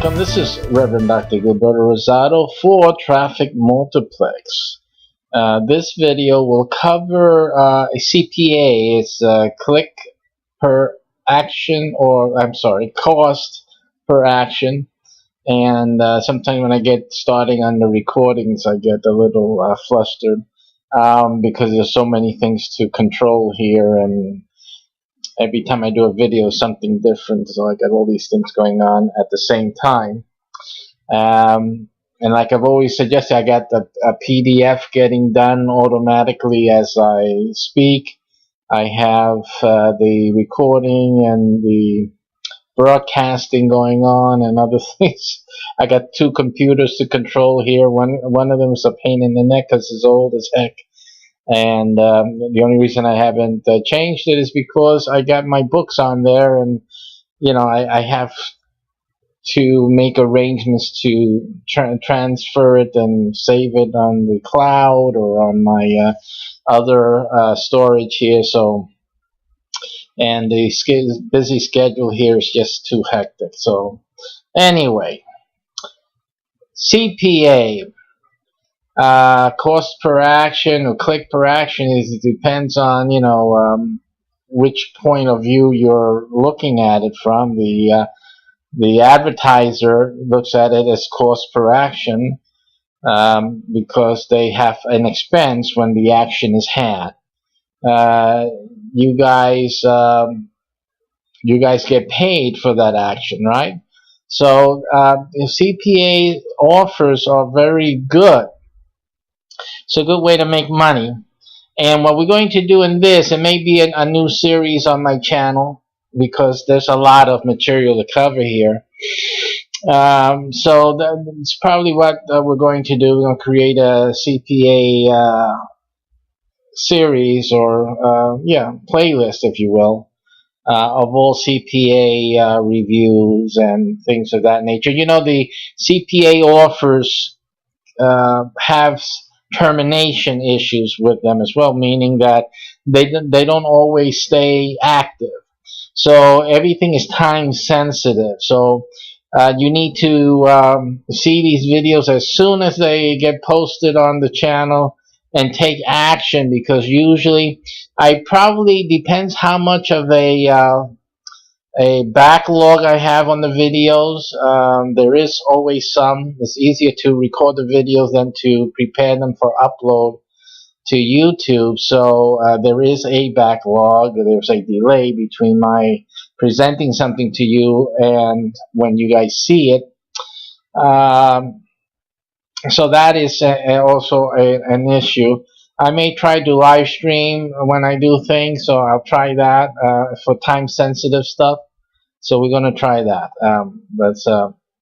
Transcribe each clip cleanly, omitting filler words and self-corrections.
Welcome. This is Reverend Dr. Gilberto Rosado for Traffic Multiplex. This video will cover a CPA. It's click per action, or I'm sorry, cost per action. And sometimes when I get starting on the recordings, I get a little flustered because there's so many things to control here, and every time I do a video, something different. So I got all these things going on at the same time. And like I've always suggested, I got a PDF getting done automatically as I speak. I have the recording and the broadcasting going on and other things. I got two computers to control here. One of them is a pain in the neck because it's old as heck. And the only reason I haven't changed it is because I got my books on there, and you know I have to make arrangements to transfer it and save it on the cloud or on my other storage here. So, and the busy schedule here is just too hectic. So, anyway, CPA. Cost per action or click per action it depends on which point of view you're looking at it from. The advertiser looks at it as cost per action because they have an expense when the action is had. You guys get paid for that action, right? So the CPA offers are very good. It's a good way to make money. And what we're going to do in this, it may be a new series on my channel because there's a lot of material to cover here. So that's probably what we're going to do. We're going to create a CPA series or playlist, if you will, of all CPA reviews and things of that nature. You know, the CPA offers have termination issues with them as well, meaning that they don't always stay active. So everything is time sensitive. So you need to see these videos as soon as they get posted on the channel and take action, because usually I probably depends how much of a backlog I have on the videos. There is always some. It's easier to record the videos than to prepare them for upload to YouTube. So there is a backlog. There's a delay between my presenting something to you and when you guys see it. So that is also an issue. I may try to live stream when I do things, so I'll try that for time sensitive stuff. So we're going to try that.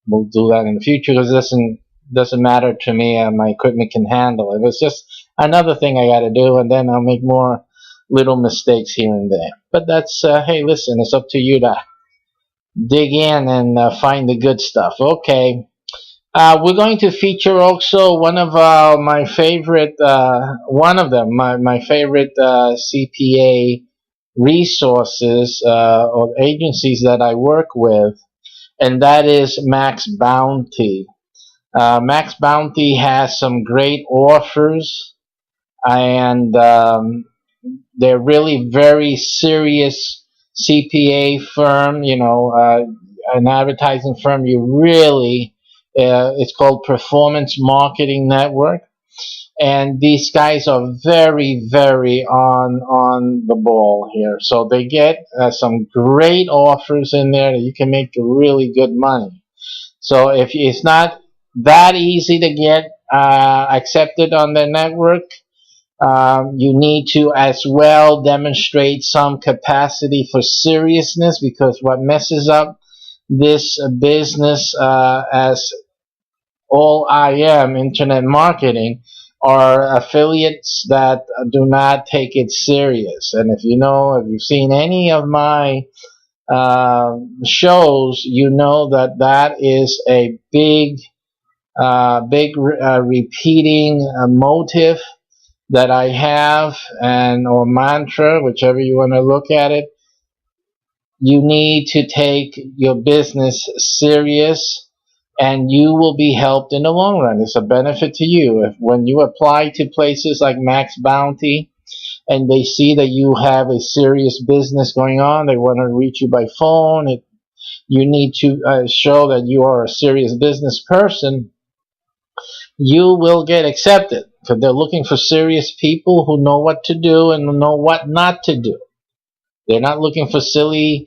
We'll do that in the future because it doesn't matter to me. My equipment can handle it. It's just another thing I got to do, and then I'll make more little mistakes here and there. But that's hey, listen, it's up to you to dig in and find the good stuff. Okay. We're going to feature also one of my favorite, my favorite CPA resources or agencies that I work with, and that is Max Bounty. Max Bounty has some great offers, and they're really very serious CPA firm, an advertising firm you really it's called Performance Marketing Network, and these guys are very, very on the ball here. So they get some great offers in there that you can make really good money. So if it's not that easy to get accepted on their network, you need to as well demonstrate some capacity for seriousness, because what messes up this business as all IM, internet marketing, are affiliates that do not take it serious. And if you've seen any of my shows, you know that is a big repeating motive that I have, or mantra, whichever you want to look at it. You need to take your business serious. and you will be helped in the long run. It's a benefit to you. If when you apply to places like Max Bounty and they see that you have a serious business going on, they want to reach you by phone, you need to show that you are a serious business person, you will get accepted, because they're looking for serious people who know what to do and know what not to do. They're not looking for silly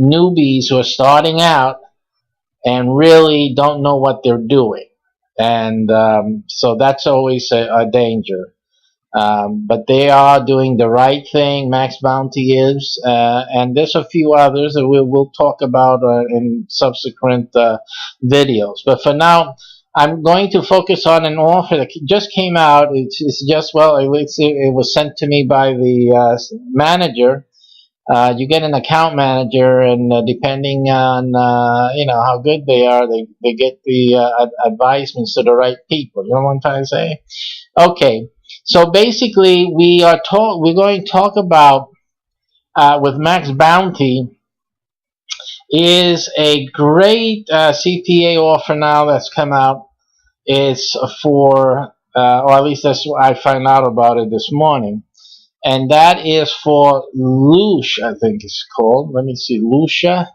newbies who are starting out and really don't know what they're doing. And so that's always a danger. But they are doing the right thing. Max Bounty is, and there's a few others that we'll talk about in subsequent videos. But for now, I'm going to focus on an offer that just came out. It's just, well, it was sent to me by the manager. You get an account manager, and depending on how good they are, they get the advisements to the right people. You know what I'm trying to say? Okay, so basically we're going to talk about with Max Bounty is a great CPA offer now that's come out. It's for, or at least that's what I found out about it this morning. And that is for Lucia, I think it's called. Let me see, Lucia.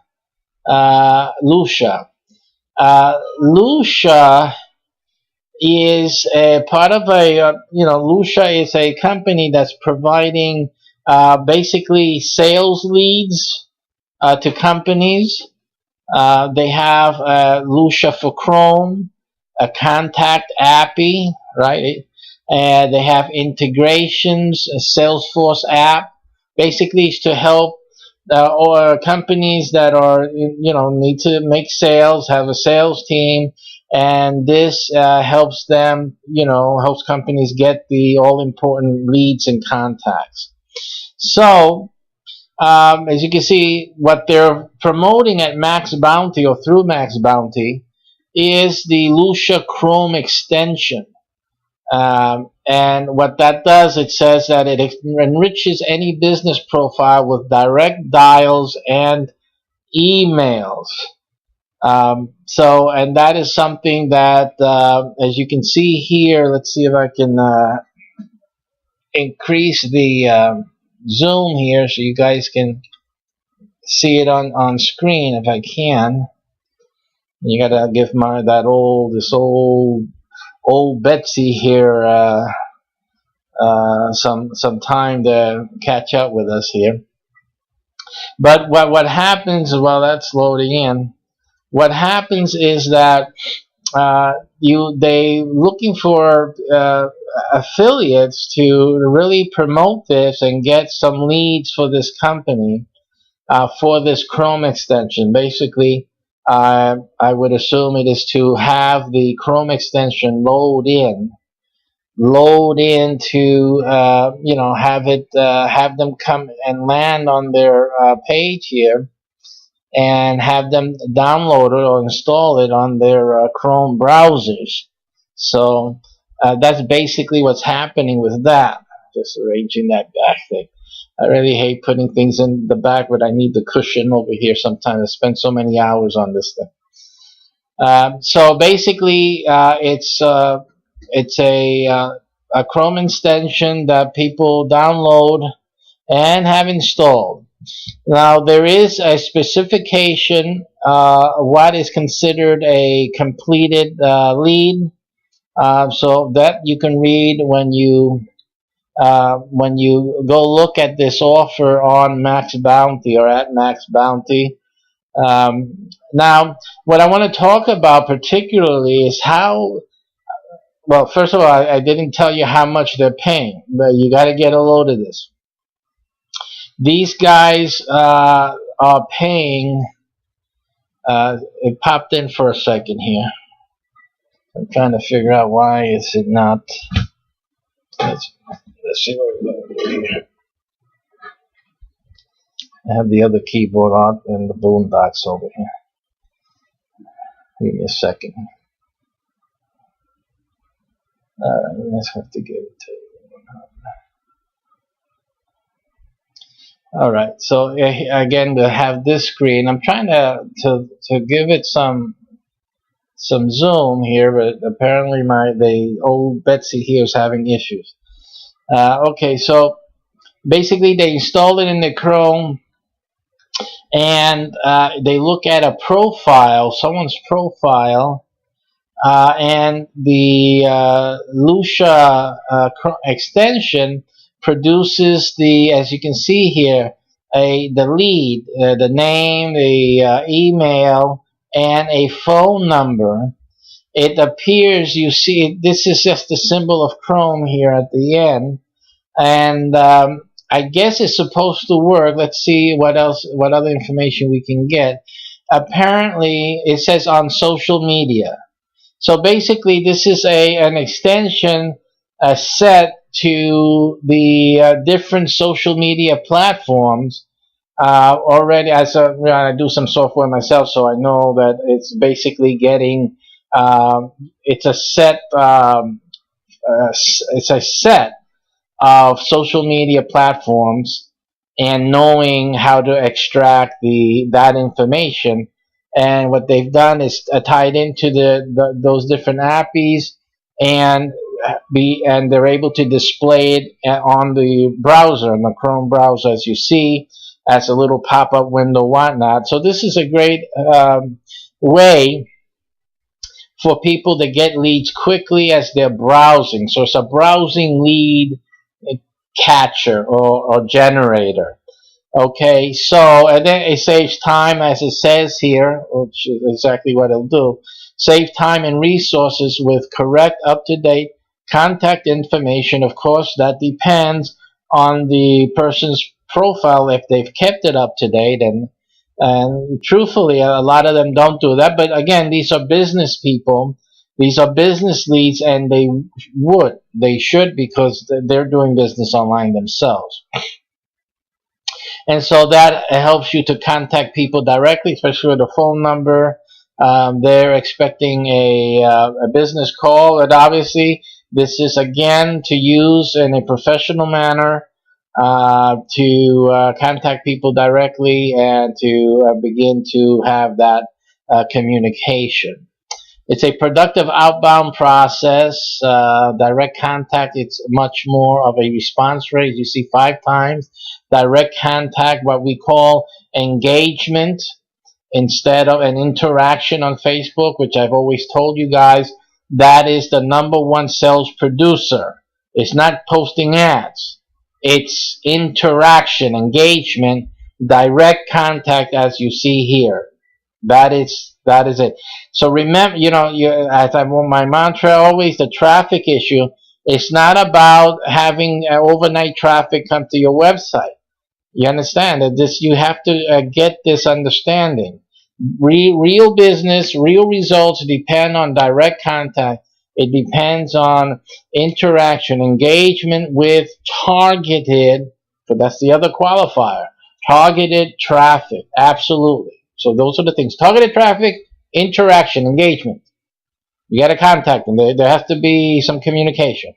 Lucia. Lucia is a part of a, Lucia is a company that's providing basically sales leads to companies. They have Lucia for Chrome, a contact API, right? And they have integrations, a Salesforce app. Basically, it's to help or companies that are, need to make sales, have a sales team, and this helps them, helps companies get the all-important leads and contacts. So, as you can see, what they're promoting at Max Bounty or through Max Bounty is the Lucia Chrome extension. And what that does, it says that it enriches any business profile with direct dials and emails. And that is something that, as you can see here, let's see if I can increase the zoom here so you guys can see it on screen if I can. You gotta give this old Betsy here some time to catch up with us here. But what happens while that's loading in, what happens is that they looking for affiliates to really promote this and get some leads for this company for this Chrome extension. Basically, I would assume it is to have the Chrome extension load into have them come and land on their page here, and have them download it or install it on their Chrome browsers. So that's basically what's happening with that. Just arranging that back thing. I really hate putting things in the back, but I need the cushion over here sometimes. I spend so many hours on this thing. So basically, it's a Chrome extension that people download and have installed. Now, there is a specification what is considered a completed lead, so that you can read when you go look at this offer on Max Bounty or at Max Bounty. Now, what I want to talk about particularly is how. Well, first of all, I didn't tell you how much they're paying, but you got to get a load of this. These guys are paying. It popped in for a second here. I'm trying to figure out why is it not. Let's see what we're doing here. I have the other keyboard on and the boondocks over here. Give me a second. Alright, let's have to give it to you. Alright, so again, to have this screen, I'm trying to give it some some Zoom here, but apparently the old Betsy here is having issues. Okay, so basically they install it in the Chrome, and they look at a profile, someone's profile, and the Lucia extension produces the, as you can see here, the lead, the name, the email, and a phone number. It appears, you see, this is just the symbol of Chrome here at the end, and I guess it's supposed to work. Let's see what else, what other information we can get. Apparently, it says on social media. So basically, this is an extension set to the different social media platforms. Already, I do some software myself, so I know that it's basically getting. It's a set. It's a set of social media platforms, and knowing how to extract that information. And what they've done is tied into those different apps, and they're able to display it on the browser, on the Chrome browser, as you see, as a little pop-up window, whatnot. So this is a great way for people to get leads quickly as they're browsing. So it's a browsing lead catcher or generator. Okay, so and then it saves time, as it says here, which is exactly what it'll do. Save time and resources with correct, up-to-date contact information. Of course, that depends on the person's profile, if they've kept it up to date. And truthfully, a lot of them don't do that. But again, these are business people. These are business leads, and they should, because they're doing business online themselves. And so that helps you to contact people directly, especially with a phone number. They're expecting a business call, and obviously this is, again, to use in a professional manner, to contact people directly and to begin to have that communication. It's a productive outbound process. Direct contact, it's much more of a response rate. You see 5 times. Direct contact, what we call engagement, instead of an interaction on Facebook, which I've always told you guys, that is the #1 sales producer. It's not posting ads. It's interaction, engagement, direct contact, as you see here. That is it. So remember, as my mantra always, the traffic issue. It's not about having overnight traffic come to your website. You understand that you have to get this understanding. Real business, real results depend on direct contact. It depends on interaction, engagement with targeted. So that's the other qualifier. Targeted traffic, absolutely. So those are the things. Targeted traffic, interaction, engagement. You got to contact them. There has to be some communication.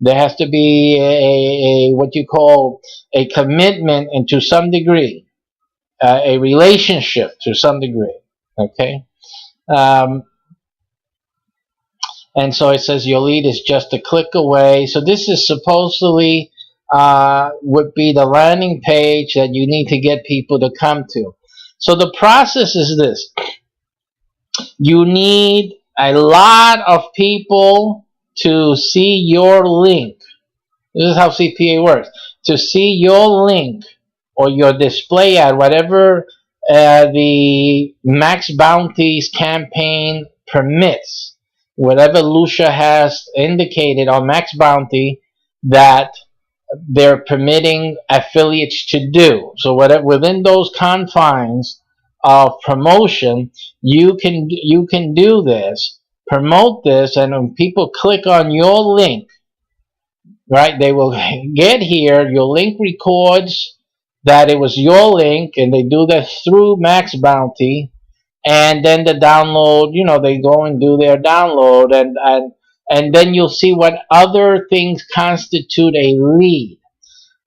There has to be a what you call a commitment, and to some degree, a relationship to some degree. Okay? And so it says your lead is just a click away. So this is supposedly would be the landing page that you need to get people to come to. So the process is this. You need a lot of people to see your link. This is how CPA works. To see your link or your display ad, whatever the Max Bounties campaign permits, whatever Lucia has indicated on Max Bounty that they're permitting affiliates to do. So within those confines of promotion, you can do this, promote this, and when people click on your link, right, they will get here. Your link records that it was your link, and they do that through Max Bounty, and then the download, they go and do their download, and then you'll see what other things constitute a lead.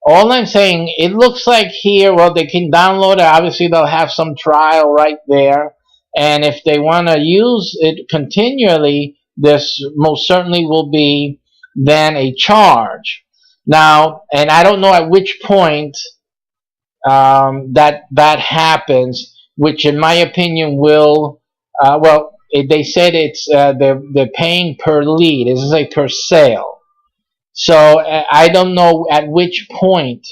All I'm saying, it looks like here, well, they can download it. Obviously, they'll have some trial right there. And if they want to use it continually, this most certainly will be then a charge. Now, and I don't know at which point that happens, which in my opinion will, they said it's they're paying per lead. This is a per sale. So I don't know at which point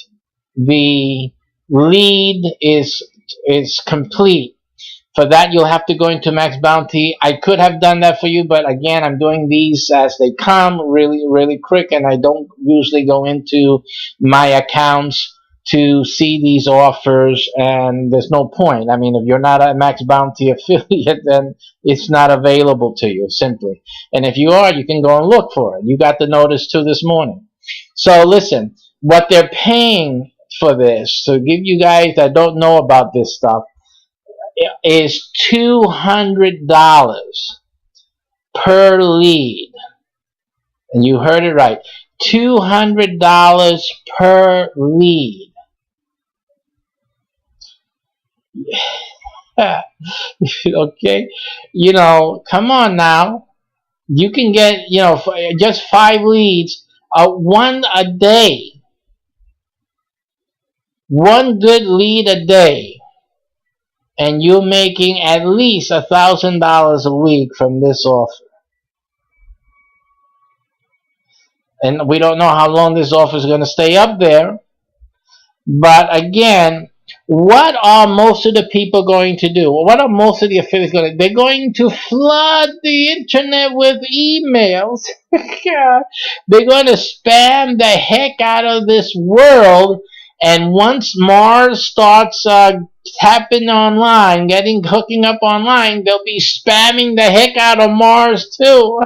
the lead is complete. For that, you'll have to go into Max Bounty. I could have done that for you, but again, I'm doing these as they come, really, really quick, and I don't usually go into my accounts to see these offers, and there's no point. I mean, if you're not a Max Bounty affiliate, then it's not available to you, simply. And if you are, you can go and look for it. You got the notice too this morning. So listen, what they're paying for this, to give you guys that don't know about this stuff, is $200 per lead. And you heard it right. $200 per lead. Okay? You know, come on now. You can get, you know, just 5 leads, one a day. One good lead a day. And you're making at least $1,000 a week from this offer. And we don't know how long this offer is going to stay up there. But again, what are most of the people going to do? What are most of the affiliates going to do? They're going to flood the internet with emails. They're going to spam the heck out of this world. And once Mars starts tapping online, hooking up online, they'll be spamming the heck out of Mars too.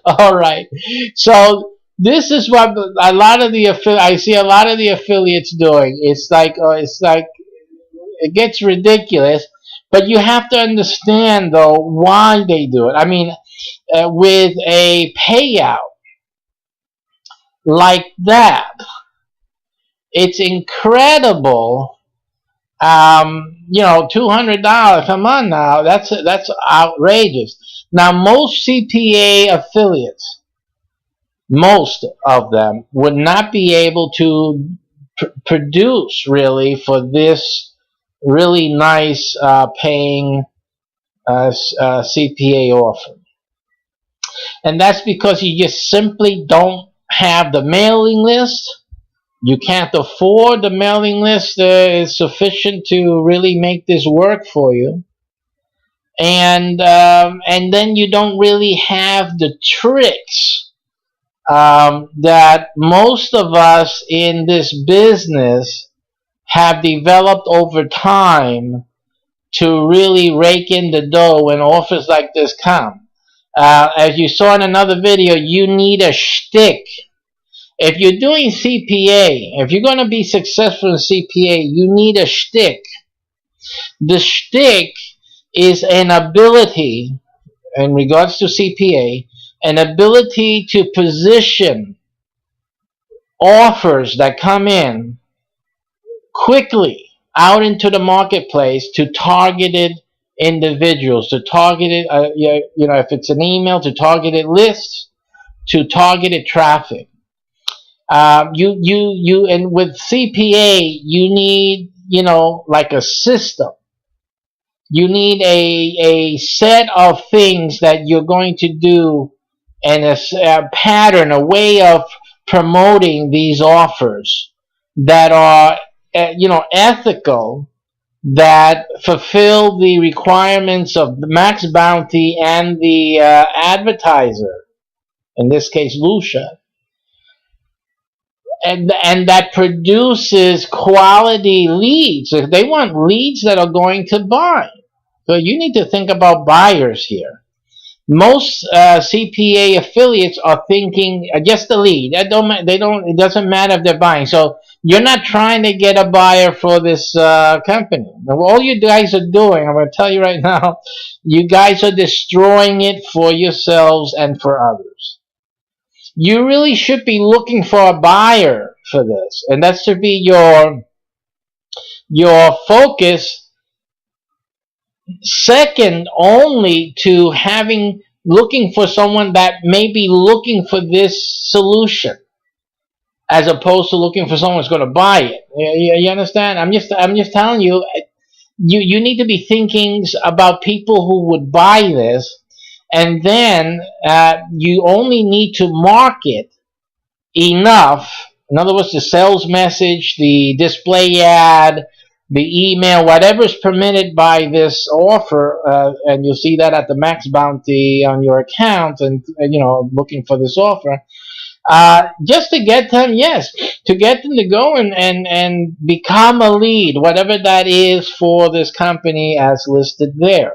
All right. So this is what a lot of the I see a lot of the affiliates doing. It's like it gets ridiculous, but you have to understand though why they do it. I mean, with a payout like that, it's incredible. You know, $200. Come on now, that's outrageous. Now, most CPA affiliates, most of them, would not be able to produce really for this really nice paying CPA offer. And that's because you just simply don't have the mailing list. You can't afford the mailing list is sufficient to really make this work for you. And then you don't really have the tricks that most of us in this business have developed over time to really rake in the dough when offers like this come. As you saw in another video, you need a shtick. If you're doing CPA, if you're going to be successful in CPA, you need a shtick. The shtick is an ability, in regards to CPA, an ability to position offers that come in quickly out into the marketplace to targeted individuals, to targeted, you know, if it's an email, to targeted lists, to targeted traffic. And with CPA, you need, you know, like a system. You need a set of things that you're going to do, and a pattern, a way of promoting these offers that are, you know, ethical, that fulfill the requirements of the Max Bounty and the advertiser, in this case Lucia. And that produces quality leads. If they want leads that are going to buy. So you need to think about buyers here. Most CPA affiliates are thinking just the lead. It doesn't matter if they're buying. So you're not trying to get a buyer for this company. Now, all you guys are doing, I'm going to tell you right now, you guys are destroying it for yourselves and for others. You really should be looking for a buyer for this, and that should be your focus Second only to looking for someone that may be looking for this solution, as opposed to looking for someone who's going to buy it. You understand? I'm just telling you, you need to be thinking about people who would buy this, and then you only need to market enough. In other words, the sales message, the display ad, the email, whatever is permitted by this offer, and you'll see that at the max bounty on your account, and looking for this offer, just to get them, yes, to get them to go and become a lead, whatever that is for this company as listed there,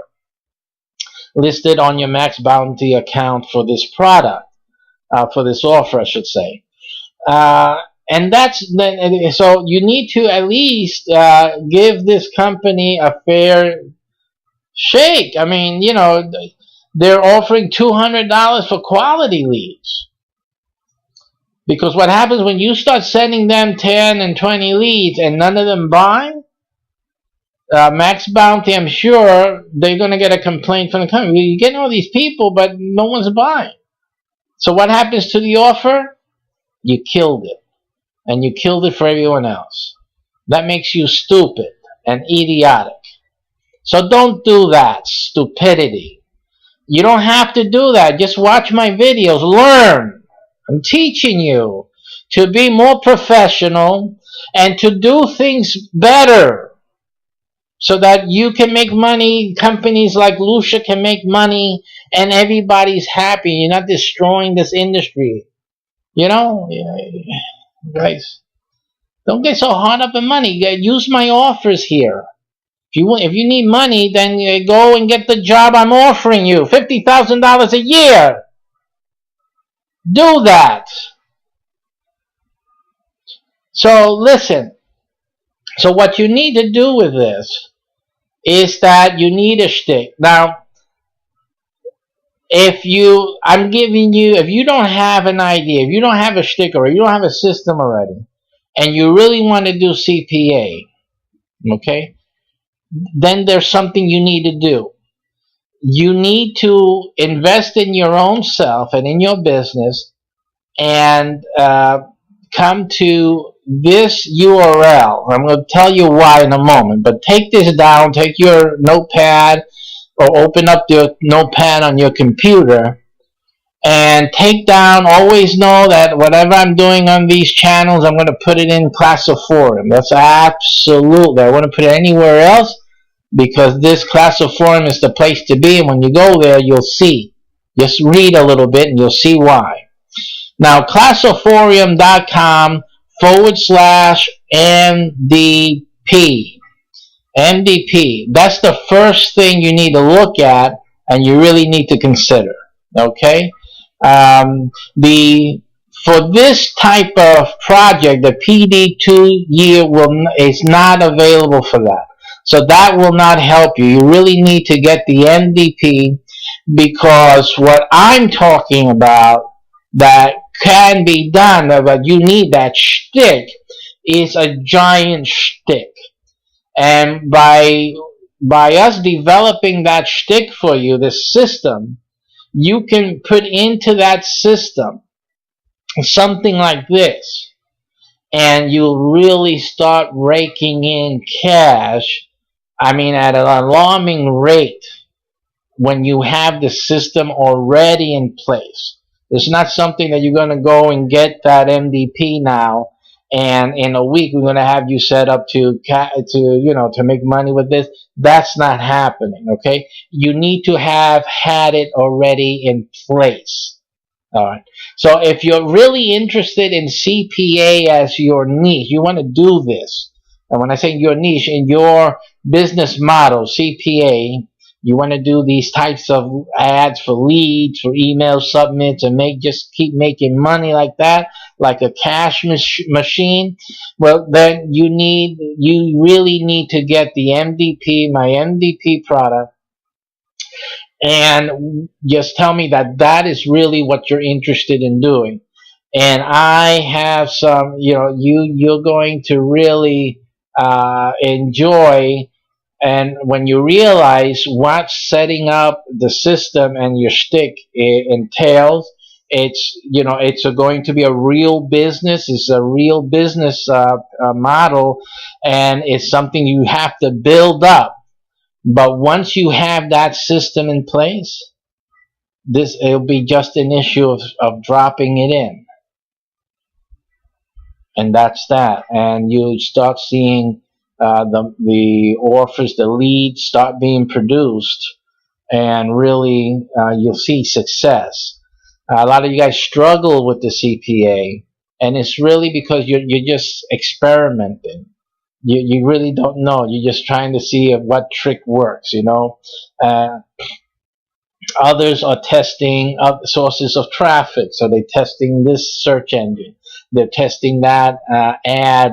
listed on your max bounty account for this product, for this offer, I should say. Uh, and so you need to at least give this company a fair shake. I mean, they're offering $200 for quality leads. Because what happens when you start sending them 10 and 20 leads and none of them buy, max bounty, I'm sure they're going to get a complaint from the company. You're getting all these people, but no one's buying. So what happens to the offer? You killed it. And you killed it for everyone else. That makes you stupid and idiotic. So don't do that stupidity. You don't have to do that. Just watch my videos. Learn. I'm teaching you to be more professional and to do things better so that you can make money. Companies like Lucia can make money and everybody's happy. You're not destroying this industry. Guys, don't get so hard up in money. Use my offers here. If you need money, then go and get the job I'm offering you. $50,000 a year. Do that. So listen. So what you need to do with this is that you need a shtick. Now, if you don't have an idea, if you don't have a shtick or you don't have a system already, and you really want to do CPA, okay, then there's something you need to do. You need to invest in your own self and in your business and come to this URL. I'm going to tell you why in a moment, but take this down, take your notepad or open up your notepad on your computer and take down, always know that whatever I'm doing on these channels, I'm going to put it in Classiforum. That's absolutely, I want to put it anywhere else because this Classiforum is the place to be, and when you go there, you'll see. Just read a little bit and you'll see why. Now, classiforum.com/MDP. MDP. That's the first thing you need to look at and you really need to consider. Okay? For this type of project, the PD 2-year is not available for that. So that will not help you. You really need to get the MDP because what I'm talking about that can be done, but you need that shtick, is a giant shtick. And by us developing that shtick for you, the system, you can put into that system something like this, and you'll really start raking in cash, I mean at an alarming rate, when you have the system already in place. It's not something that you're going to go and get that MDP now and in a week we're going to have you set up to make money with this. That's not happening. Okay, you need to have had it already in place. All right, so if you're really interested in CPA as your niche, you want to do this, and when I say your niche, in your business model, CPA, you want to do these types of ads for leads, for email submits, and just keep making money like that, like a cash machine. Well, then you really need to get the MDP, my MDP product, and just tell me that is really what you're interested in doing. And I have some, you're going to really enjoy And when you realize what setting up the system and your shtick entails, it's going to be a real business. It's a real business model, and it's something you have to build up. But once you have that system in place, it'll be just an issue of dropping it in, and that's that. And you start seeing the offers, the leads start being produced, and really you'll see success. A lot of you guys struggle with the CPA, and it's really because you're just experimenting. You really don't know. You're just trying to see if what trick works. Others are testing sources of traffic, so they're testing this search engine, they're testing that ad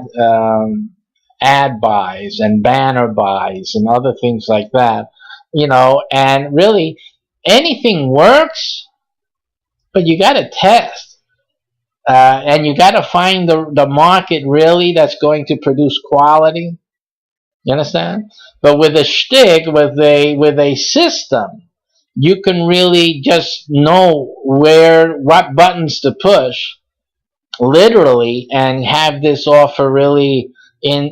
buys and banner buys and other things like that. And really anything works, but you got to test, and you got to find the market really that's going to produce quality. You understand? But with a shtick, with a system, you can really just know what buttons to push, literally, and have this offer really in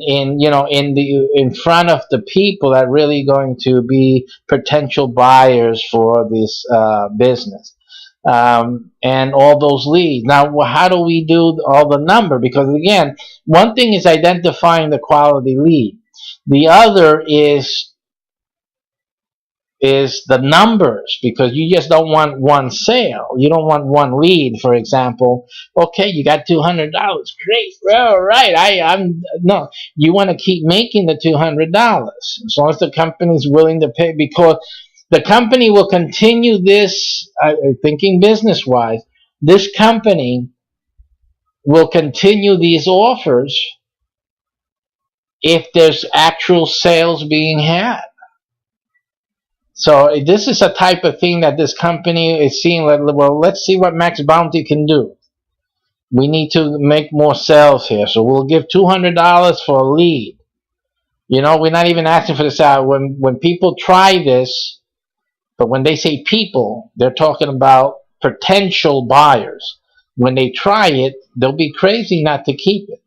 front of the people that are really going to be potential buyers for this business, and all those leads. Now, how do we do all the number? Because again, one thing is identifying the quality lead. The other is the numbers, because you just don't want one sale. You don't want one lead, for example. Okay, you got $200. Great. Well, right. I'm no. You want to keep making the $200 as long as the company's willing to pay, because the company will continue this. Thinking business wise, this company will continue these offers if there's actual sales being had. So this is a type of thing that this company is seeing. Well, let's see what Max Bounty can do. We need to make more sales here, so we'll give $200 for a lead. We're not even asking for this out. When people try this, but when they say people, they're talking about potential buyers. When they try it, they'll be crazy not to keep it.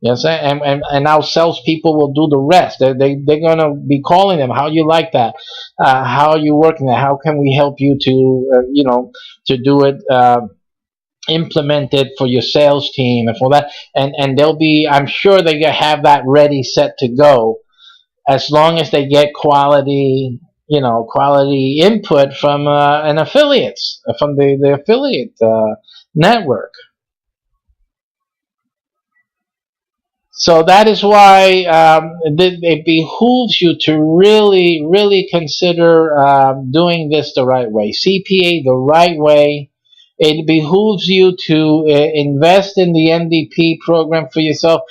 You know what I'm saying? And our salespeople will do the rest. They're going to be calling them. How you like that? How are you working that? How can we help you to do it, implement it for your sales team and for that? And they'll be, I'm sure they have that ready, set to go, as long as they get quality input from an affiliates, from the affiliate network. So that is why it behooves you to really, really consider doing this the right way. CPA the right way. It behooves you to invest in the MDP program for yourself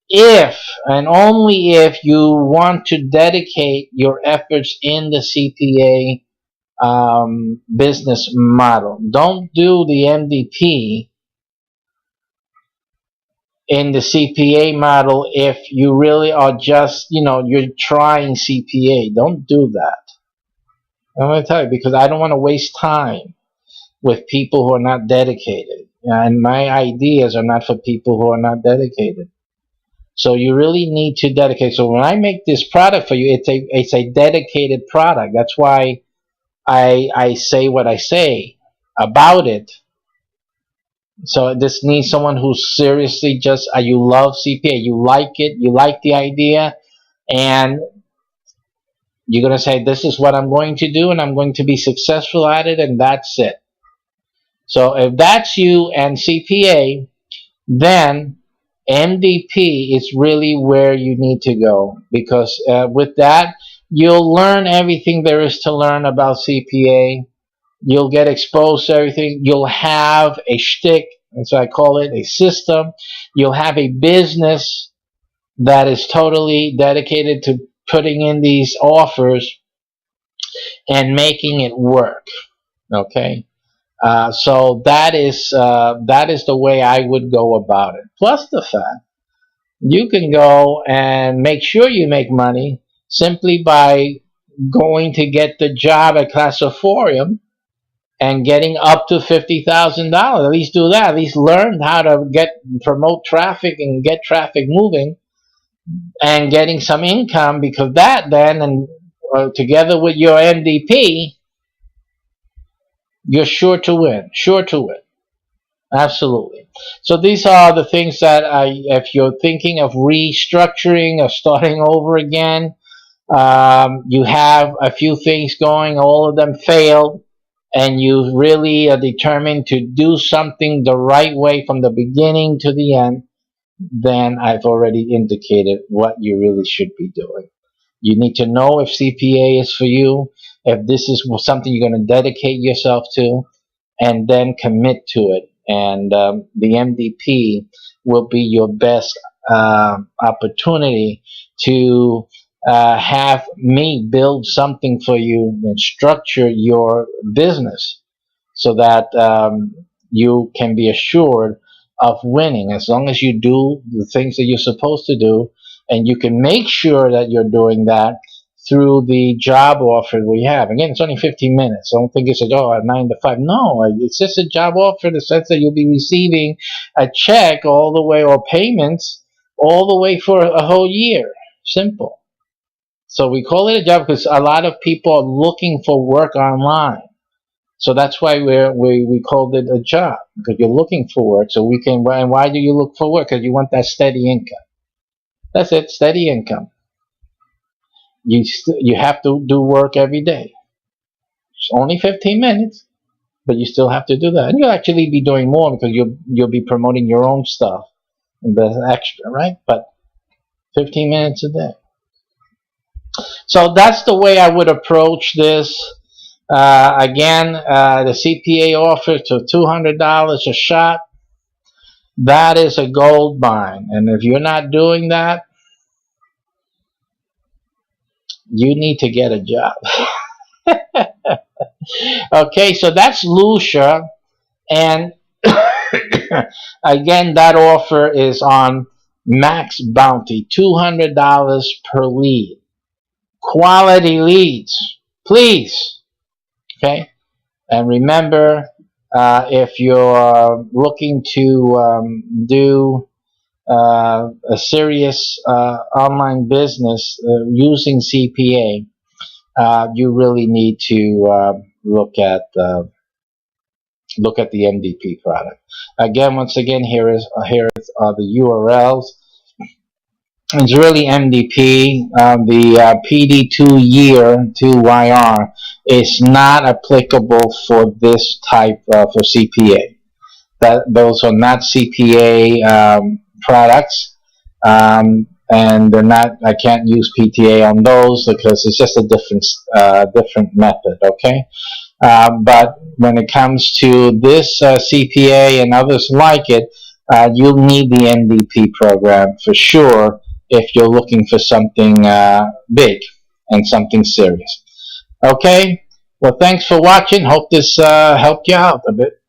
if and only if you want to dedicate your efforts in the CPA business model. Don't do the MDP in the CPA model if you really are just, you're trying CPA. Don't do that. I'm going to tell you, because I don't want to waste time with people who are not dedicated. And my ideas are not for people who are not dedicated. So you really need to dedicate. So when I make this product for you, it's a dedicated product. That's why I say what I say about it. So this needs someone who's seriously just, you love CPA, you like it, you like the idea, and you're going to say, this is what I'm going to do, and I'm going to be successful at it, and that's it. So if that's you and CPA, then MDP is really where you need to go, because with that, you'll learn everything there is to learn about CPA. You'll get exposed to everything. You'll have a shtick, that's what I call it, a system. You'll have a business that is totally dedicated to putting in these offers and making it work. Okay, so that is the way I would go about it. Plus the fact you can go and make sure you make money simply by going to get the job at Classiforium and getting up to $50,000. At least do that. At least learn how to promote traffic and get traffic moving and getting some income, because that then, and together with your MDP, you're sure to win. Sure to win. Absolutely. So these are the things that if you're thinking of restructuring or starting over again, you have a few things going, all of them failed, and you really are determined to do something the right way from the beginning to the end, then I've already indicated what you really should be doing. You need to know if CPA is for you, if this is something you're going to dedicate yourself to, and then commit to it. And the MDP will be your best opportunity to have me build something for you and structure your business so that you can be assured of winning, as long as you do the things that you're supposed to do, and you can make sure that you're doing that through the job offer we have. Again, it's only 15 minutes. Don't think it's a 9 to 5. No, it's just a job offer in the sense that you'll be receiving a check all the way, or payments all the way for a whole year. Simple. So we call it a job because a lot of people are looking for work online. So that's why we called it a job, because you're looking for work. So we can. And why do you look for work? Because you want that steady income. That's it, steady income. You have to do work every day. It's only 15 minutes, but you still have to do that. And you'll actually be doing more because you'll be promoting your own stuff, and the extra, right? But 15 minutes a day. So that's the way I would approach this. Again, the CPA offers to $200 a shot. That is a gold mine. And if you're not doing that, you need to get a job. Okay, so that's Lucia. And again, that offer is on max bounty, $200 per lead. Quality leads, please. Okay, and remember, if you're looking to do a serious online business using CPA, you really need to look at the MDP product. Again, once again, here are the URLs. It's really MDP. The PD2 year 2YR is not applicable for this type for CPA. Those are not CPA products, and they're not. I can't use PTA on those because it's just a different method. Okay. But when it comes to this CPA and others like it, you'll need the MDP program for sure if you're looking for something big and something serious. Okay? Well, thanks for watching. Hope this helped you out a bit.